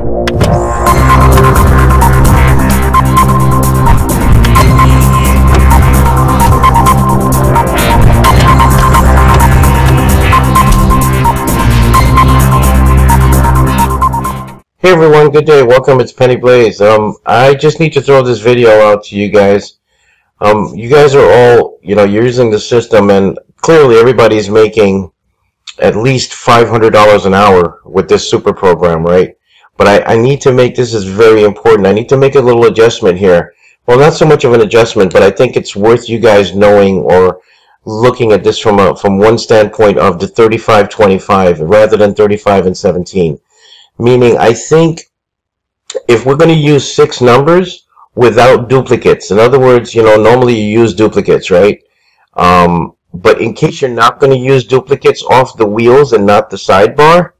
Hey everyone, good day. Welcome. It's Penny Blaze. I just need to throw this video out to you guys. You guys are all, you're using the system, and clearly everybody's making at least $500 an hour with this super program, right? But I need to make, this is very important. I need to make a little adjustment here. Well, not so much of an adjustment, but I think it's worth you guys knowing or looking at this from one standpoint of the 35-25 rather than 35 and 17. Meaning, I think if we're going to use 6 numbers without duplicates, in other words, normally you use duplicates, right? But in case you're not going to use duplicates off the wheels and not the sidebar,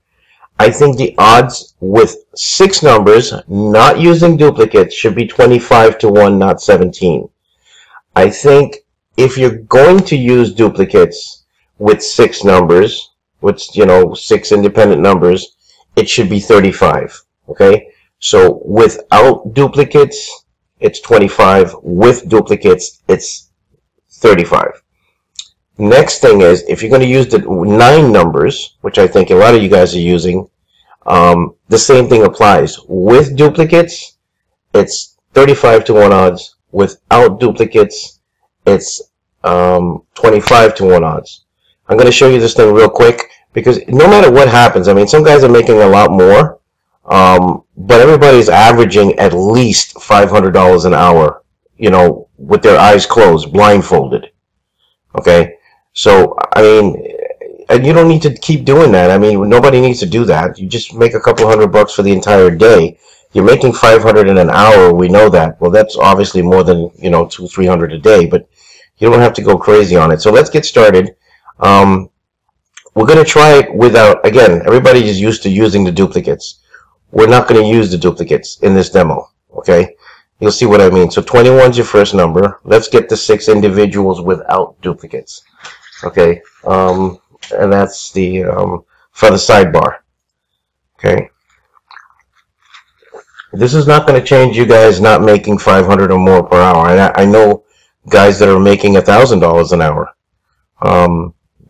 I think the odds with 6 numbers not using duplicates should be 25-1, not 17. I think if you're going to use duplicates with 6 numbers, with 6 independent numbers, it should be 35. Okay, so without duplicates, it's 25. With duplicates, it's 35. Next thing is, if you're going to use the 9 numbers, which I think a lot of you guys are using, the same thing applies. With duplicates, it's 35-1 odds. Without duplicates, it's 25-1 odds. I'm going to show you this thing real quick, because no matter what happens, I mean, some guys are making a lot more, but everybody's averaging at least $500 an hour, with their eyes closed, blindfolded. Okay? So, I mean, and you don't need to keep doing that. I mean, nobody needs to do that. You just make a couple $100 for the entire day. You're making $500 in an hour. We know that. Well, that's obviously more than, $200-300 a day, but you don't have to go crazy on it. So let's get started. We're going to try it without, again, everybody is used to using the duplicates. We're not going to use the duplicates in this demo, okay? You'll see what I mean. So 21 is your first number. Let's get the 6 individuals without duplicates, okay? And that's the, for the sidebar, okay? This is not going to change you guys not making 500 or more per hour. And I know guys that are making $1,000 an hour.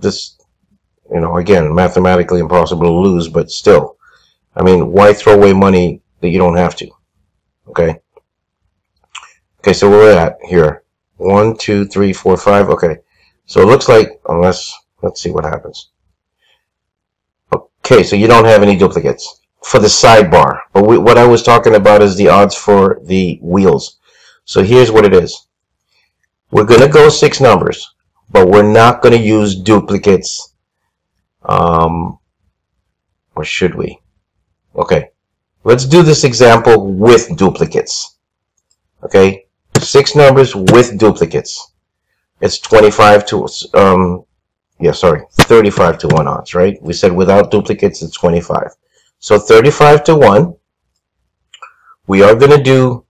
This, again, mathematically impossible to lose, but still. I mean, why throw away money that you don't have to? Okay? Okay, so where we're at here. 1, 2, 3, 4, 5. Okay. So it looks like, let's see what happens. Okay, so you don't have any duplicates for the sidebar. But what I was talking about is the odds for the wheels. So here's what it is. We're going to go 6 numbers, but we're not going to use duplicates. Or should we? Okay, let's do this example with duplicates. Okay, 6 numbers with duplicates. It's 35-1 odds, right? We said without duplicates, it's 25. So 35-1. We are going to do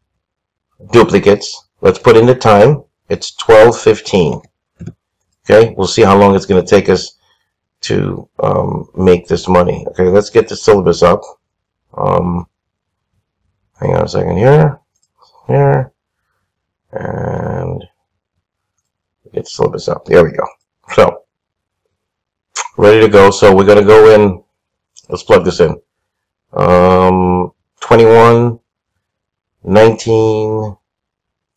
duplicates. Let's put in the time. It's 12:15. Okay, we'll see how long it's going to take us to make this money. Okay, let's get the syllabus up. Hang on a second here, and get the syllabus up. There we go. So, ready to go. So we're going to go in. Let's plug this in. 21, 19,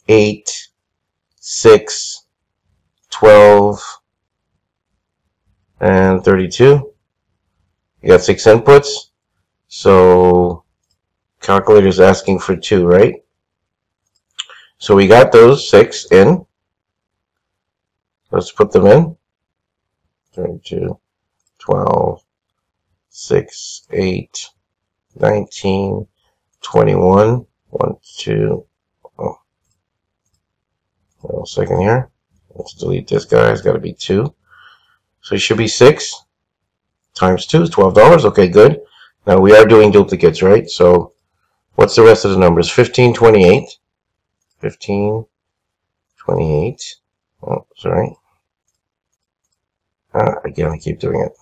8, 6, 12, and 32. You got 6 inputs. So calculator's asking for 2, right? So we got those 6 in. Let's put them in. 32, 12, 6, 8, 19, 21. 1, 2. Oh. Hold on a second here. Let's delete this guy. It's got to be 2. So it should be 6 times 2 is $12. Okay, good. Now we are doing duplicates, right? So what's the rest of the numbers? 15, 28. 15, 28. Oh, sorry. Again, I keep doing it.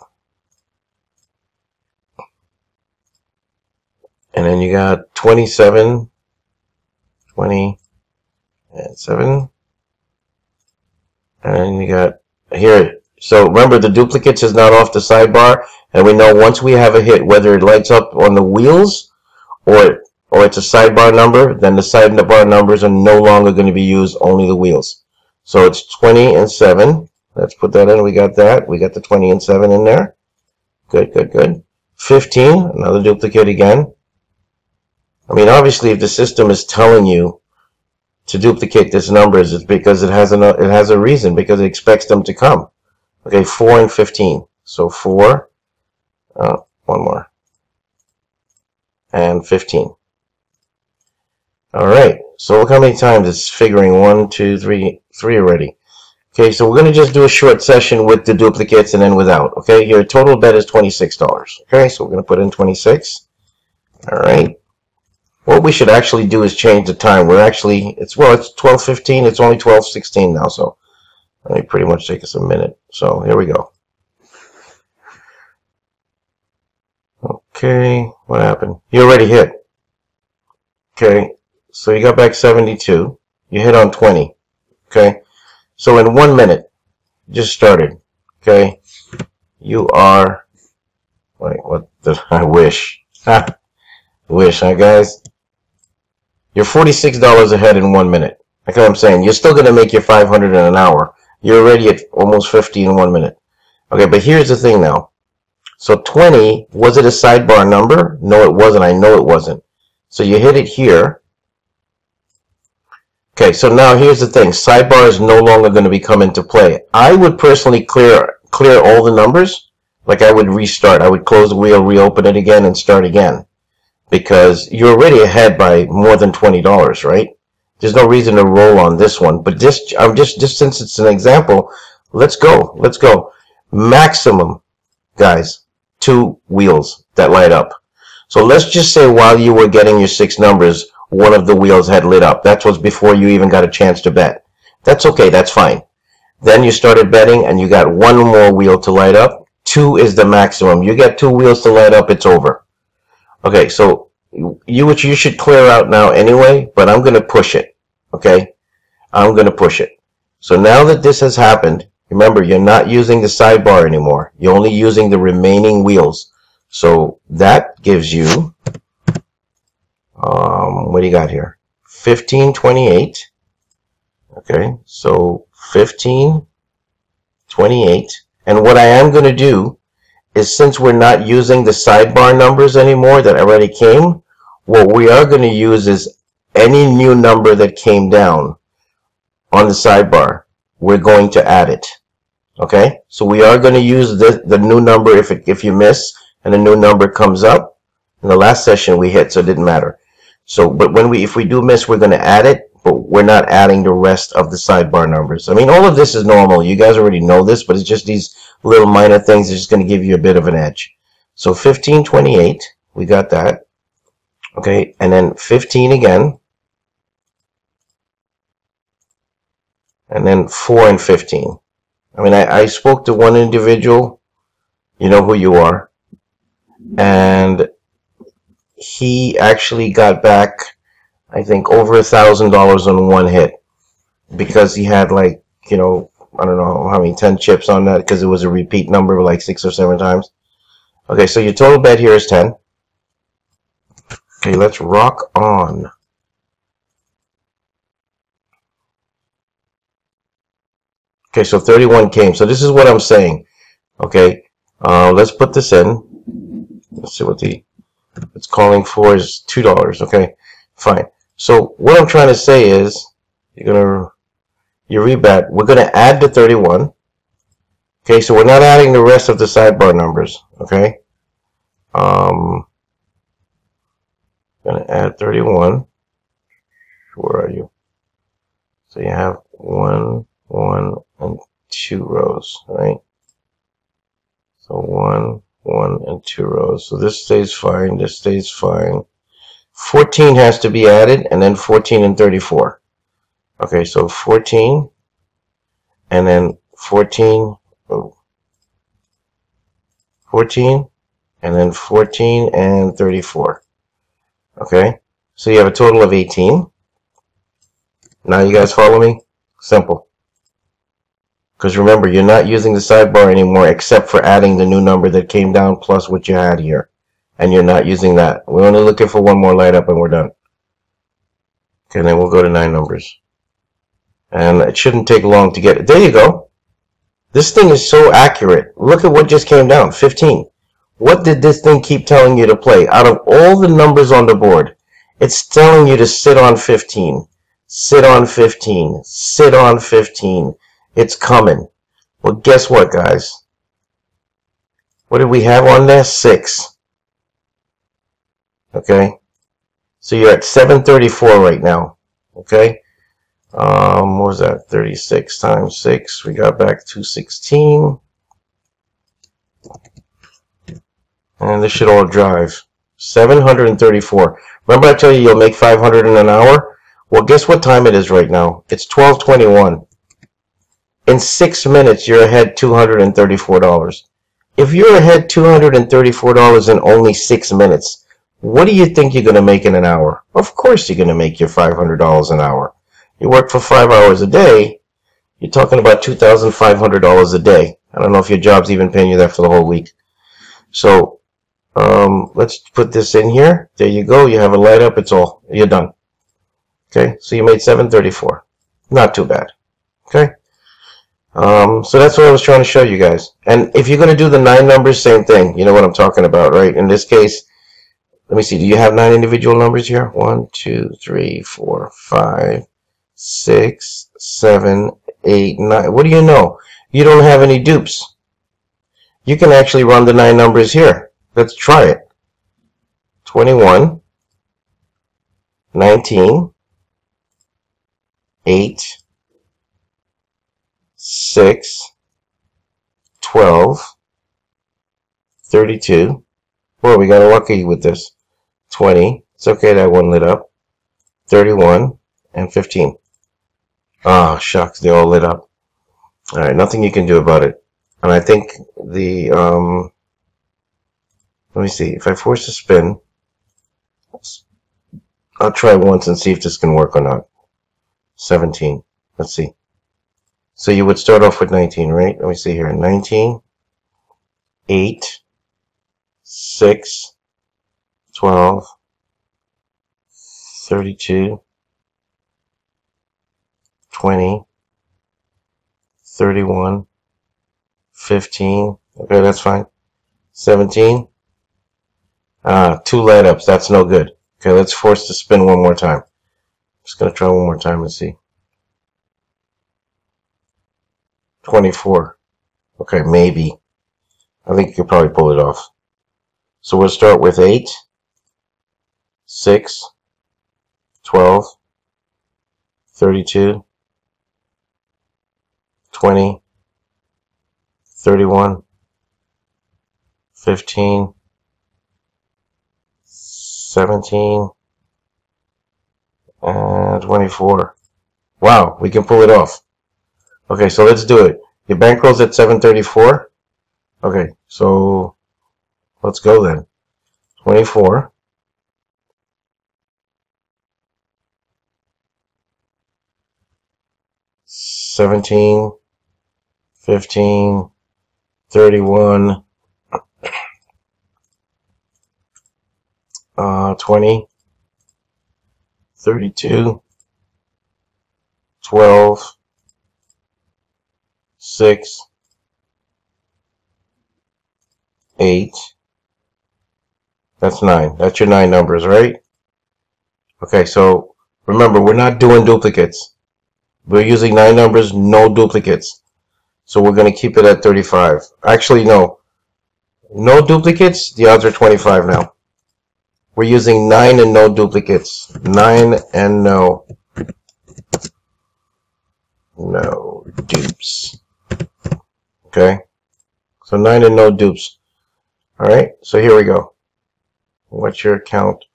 And then you got 27, 20, and 7. And you got here. So remember, the duplicates is not off the sidebar. And we know once we have a hit, whether it lights up on the wheels or it's a sidebar number, then the sidebar numbers are no longer going to be used, only the wheels. So it's 20 and 7. Let's put that in. We got that. We got the 20 and 7 in there. Good, good, good. 15, another duplicate again. I mean, obviously, if the system is telling you to duplicate these numbers, it's because it has a reason, because it expects them to come. Okay, 4 and 15. So 4, one more, and 15. All right, so look how many times it's figuring 1, 2, 3 already. Okay, so we're going to just do a short session with the duplicates and then without. Okay, your total bet is $26. Okay, so we're going to put in 26. All right. What we should actually do is change the time. It's 12:15. It's only 12:16 now, so let me pretty much take us a minute. So here we go. Okay, what happened? You already hit. Okay, so you got back 72. You hit on 20. Okay, so in 1 minute, you just started. Okay, you are. Wait, what did I wish? Wish, huh, guys? You're $46 ahead in 1 minute. Like I'm saying, you're still going to make your 500 in an hour. You're already at almost 50 in 1 minute. Okay, but here's the thing now. So 20, was it a sidebar number? No, it wasn't. I know it wasn't. So you hit it here. Okay, so now here's the thing. Sidebar is no longer going to be come into play. I would personally clear all the numbers. Like I would restart. I would close the wheel, reopen it again, and start again. Because you're already ahead by more than $20, right? There's no reason to roll on this one. But just since it's an example, let's go. Let's go. Maximum, guys, 2 wheels that light up. So let's just say while you were getting your 6 numbers, one of the wheels had lit up. That was before you even got a chance to bet. That's okay. That's fine. Then you started betting and you got 1 more wheel to light up. 2 is the maximum. You get 2 wheels to light up, it's over. Okay, so you should clear out now anyway, but I'm going to push it. Okay, I'm going to push it. So now that this has happened, remember, you're not using the sidebar anymore. You're only using the remaining wheels. So that gives you, what do you got here? 1528. Okay, so 1528. And what I am going to do is, since we're not using the sidebar numbers anymore that already came, what we are going to use is any new number that came down on the sidebar, we're going to add it. Okay, so we are going to use the new number if you miss and a new number comes up. In the last session we hit, so it didn't matter. So, but if we do miss, we're going to add it, but we're not adding the rest of the sidebar numbers. I mean, all of this is normal. You guys already know this, but it's just these little minor things that's just going to give you a bit of an edge. So 1528, we got that. Okay, and then 15 again. And then 4 and 15. I mean, I spoke to one individual, you know who you are, and he actually got back, I think, over $1,000 on one hit, because he had, like, you know, I don't know how many, 10 chips on that, because it was a repeat number like 6 or 7 times. Okay, so your total bet here is 10. Okay, let's rock on. Okay, so 31 came. So this is what I'm saying. Okay, let's put this in. Let's see what it's calling for is $2. Okay, fine. So what I'm trying to say is, you rebet. We're gonna add the 31. Okay, so we're not adding the rest of the sidebar numbers. Okay, gonna add 31. Where are you? So you have 1, 1, and 2 rows, right? So 1, 1, and 2 rows. So this stays fine. This stays fine. 14 has to be added, and then 14 and 34. Okay, so 14, and then 14, 14, and then 14 and 34. Okay, so you have a total of 18. Now you guys follow me? Simple. Because remember, you're not using the sidebar anymore except for adding the new number that came down plus what you had here. And you're not using that. We're only looking for one more light up and we're done. Okay, then we'll go to 9 numbers. And it shouldn't take long to get it. There you go. This thing is so accurate. Look at what just came down, 15. What did this thing keep telling you to play? Out of all the numbers on the board, it's telling you to sit on 15. Sit on 15. Sit on 15. It's coming. Well, guess what, guys? What did we have on there? 6. Okay? So you're at 734 right now. Okay? What was that? 36 times 6. We got back 216. And this should all drive. 734. Remember I tell you you'll make 500 in an hour? Well, guess what time it is right now? It's 12:21. In 6 minutes, you're ahead $234. If you're ahead $234 in only 6 minutes, what do you think you're going to make in an hour? Of course you're going to make your $500 an hour. You work for 5 hours a day, you're talking about $2,500 a day. I don't know if your job's even paying you that for the whole week. So, let's put this in here. There you go. You have a light up. You're done. Okay, so you made 734. Not too bad. Okay. So that's what I was trying to show you guys. And if you're going to do the 9 numbers, same thing. You know what I'm talking about, right? In this case, let me see. Do you have 9 individual numbers here? 1, 2, 3, 4, 5, 6, 7, 8, 9. What do you know? You don't have any dupes. You can actually run the 9 numbers here. Let's try it. 21, 19, 8, 6, 12, 32. Boy, we got lucky with this. 20. It's okay that one lit up. 31 and 15. Ah, shucks, they all lit up. Alright, nothing you can do about it. And I think the, let me see, if I force a spin, I'll try once and see if this can work or not. 17. Let's see. So you would start off with 19, right? Let me see here. 19, 8, 6, 12, 32, 20, 31, 15. Okay, that's fine. 17. 2 light ups. That's no good. Okay, let's force the spin one more time. Just going to try one more time and see. 24. Okay, maybe. I think you could probably pull it off. So we'll start with 8, 6, 12, 32, 20, 31, 15, 17, and 24. Wow, we can pull it off. Okay, so let's do it. Your bankroll's at 734. Okay, so let's go then. 24. 17, 15, 31, 20, 32, 12, 6, 8. That's 9. That's your 9 numbers, right? Okay, so remember, we're not doing duplicates. We're using 9 numbers, no duplicates. So we're going to keep it at 35. Actually, no. No duplicates, the odds are 25 now. We're using 9 and no duplicates. 9 and no. No dupes. Okay? So 9 and no dupes. Alright, so here we go. What's your count?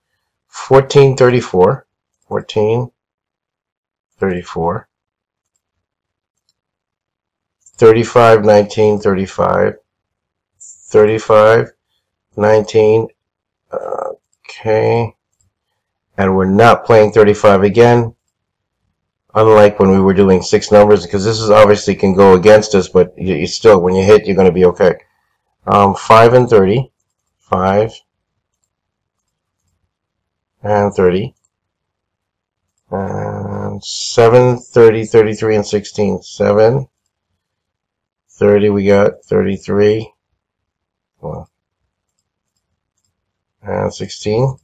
1434. 1434. 35, 19, 35. 35, 19. Okay. And we're not playing 35 again, unlike when we were doing 6 numbers, because this is obviously can go against us, but you still, when you hit, you're going to be okay. 5 and 30. 5 and 30. And 7, 30, 33, and 16. 7, 30, we got 33. And 16.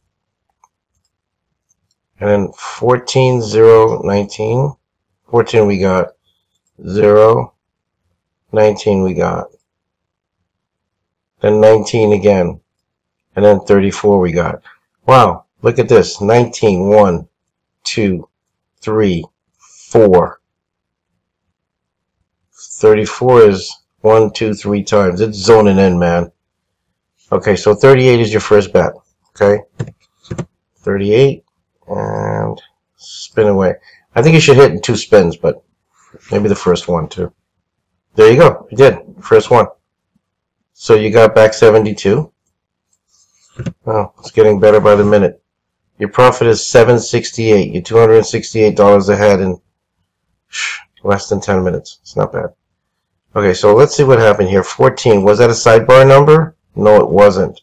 And then 14, 0, 19. 14 we got. 0, 19 we got. Then 19 again. And then 34 we got. Wow, look at this. 19, 1, 2, 3, 4. 34 is 1, 2, 3 times. It's zoning in, man. Okay, so 38 is your first bet. Okay? 38. And spin away. I think you should hit in 2 spins, but maybe the first one too. There you go. You did. First one. So you got back 72. Oh, it's getting better by the minute. Your profit is $768. You're $268 ahead in less than 10 minutes. It's not bad. Okay, so let's see what happened here. 14. Was that a sidebar number? No, it wasn't.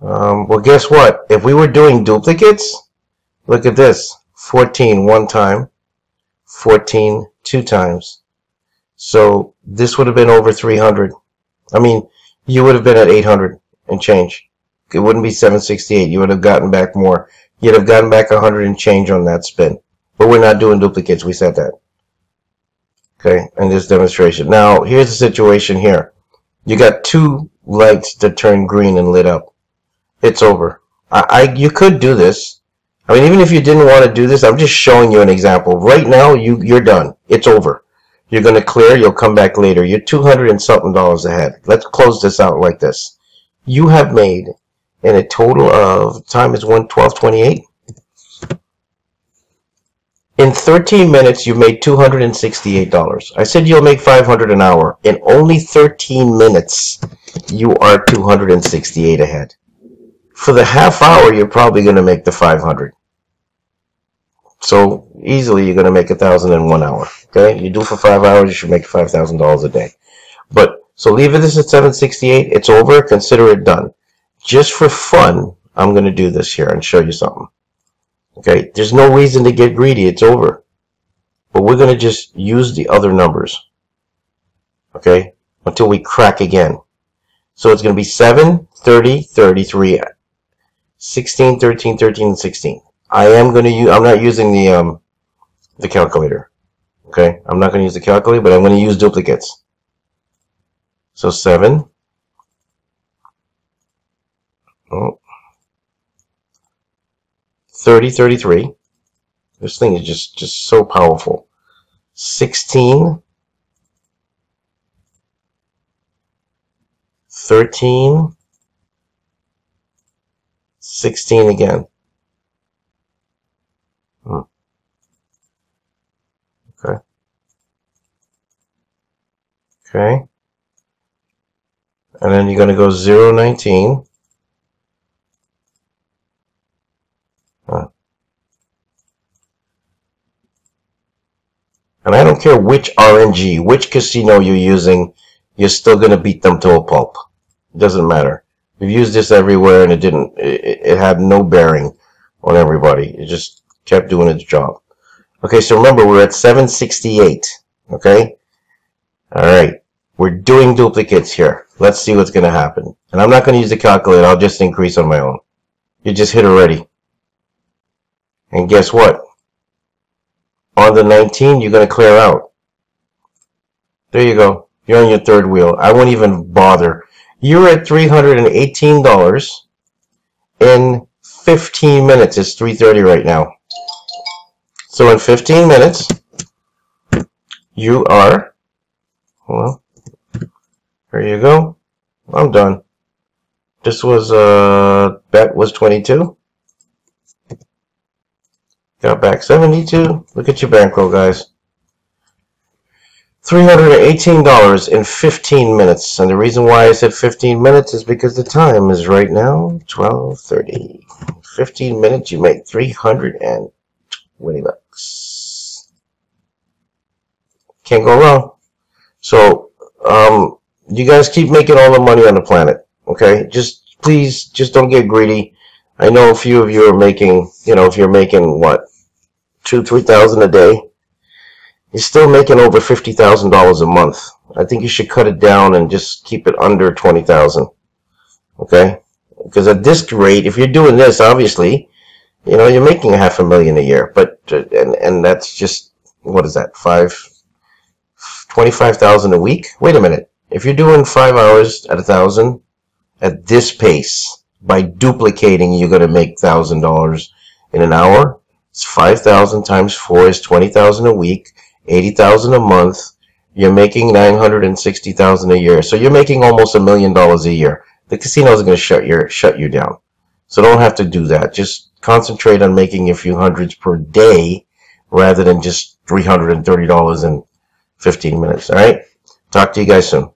Well, guess what? If we were doing duplicates, look at this. 14 one time, 14 2 times. So this would have been over 300. I mean, you would have been at 800 and change. It wouldn't be 768. You would have gotten back more. You'd have gotten back 100 and change on that spin. But we're not doing duplicates. We said that. Okay, in this demonstration. Now, here's the situation here. You got 2 lights that turn green and lit up. It's over. You could do this. I mean, even if you didn't want to do this, I'm just showing you an example. Right now, you're done. It's over. You're going to clear. You'll come back later. You're $200 and something ahead. Let's close this out like this. You have made, in a total of, time is 12:28. In 13 minutes, you made $268. I said you'll make $500 an hour. In only 13 minutes, you are $268 ahead. For the half hour, you're probably going to make the 500. So easily, you're going to make 1,000 in 1 hour. Okay, you do it for 5 hours, you should make $5,000 a day. But so leave this at 768. It's over. Consider it done. Just for fun, I'm going to do this here and show you something. Okay, there's no reason to get greedy. It's over. But we're going to just use the other numbers. Okay, until we crack again. So it's going to be 7, 30, 33. 16, 13, 13, and 16. I'm not using the calculator. Okay, I'm not going to use the calculator, but I'm going to use duplicates. So 7. 30, 33. This thing is just so powerful. 16. 13. 16 again. Okay. Okay. And then you're going to go 0, 19. And I don't care which RNG, which casino you're using, you're still going to beat them to a pulp. It doesn't matter. We've used this everywhere, and it had no bearing on everybody. It just kept doing its job. Okay, so remember, we're at 768. Okay? Alright. We're doing duplicates here. Let's see what's going to happen. And I'm not going to use the calculator. I'll just increase on my own. You just hit already. And guess what? On the 19, you're going to clear out. There you go. You're on your third wheel. I won't even bother. You're at $318 in 15 minutes. It's 3:30 right now. So in 15 minutes, you are, well, there you go. I'm done. This was, bet was 22. Got back 72. Look at your bankroll, guys. $318 in 15 minutes. And the reason why I said 15 minutes is because the time is right now 12:30. 15 minutes, you make $320. Can't go wrong. So, you guys keep making all the money on the planet, okay? Please, just don't get greedy. I know a few of you are making, if you're making, what, 2,000-3,000 a day, you're still making over $50,000 a month. I think you should cut it down and just keep it under 20,000, okay? Because at this rate, if you're doing this, obviously, you're making $500,000 a year, but, and that's just, what is that, 25,000 a week? Wait a minute. If you're doing 5 hours at 1,000 at this pace, by duplicating, you're going to make $1,000 in an hour. It's 5,000 times 4 is 20,000 a week, 80,000 a month. You're making 960,000 a year. So you're making almost $1 million a year. The casinos are going to shut you down. So don't have to do that. Just concentrate on making a few hundreds per day rather than just $330 in 15 minutes. All right? Talk to you guys soon.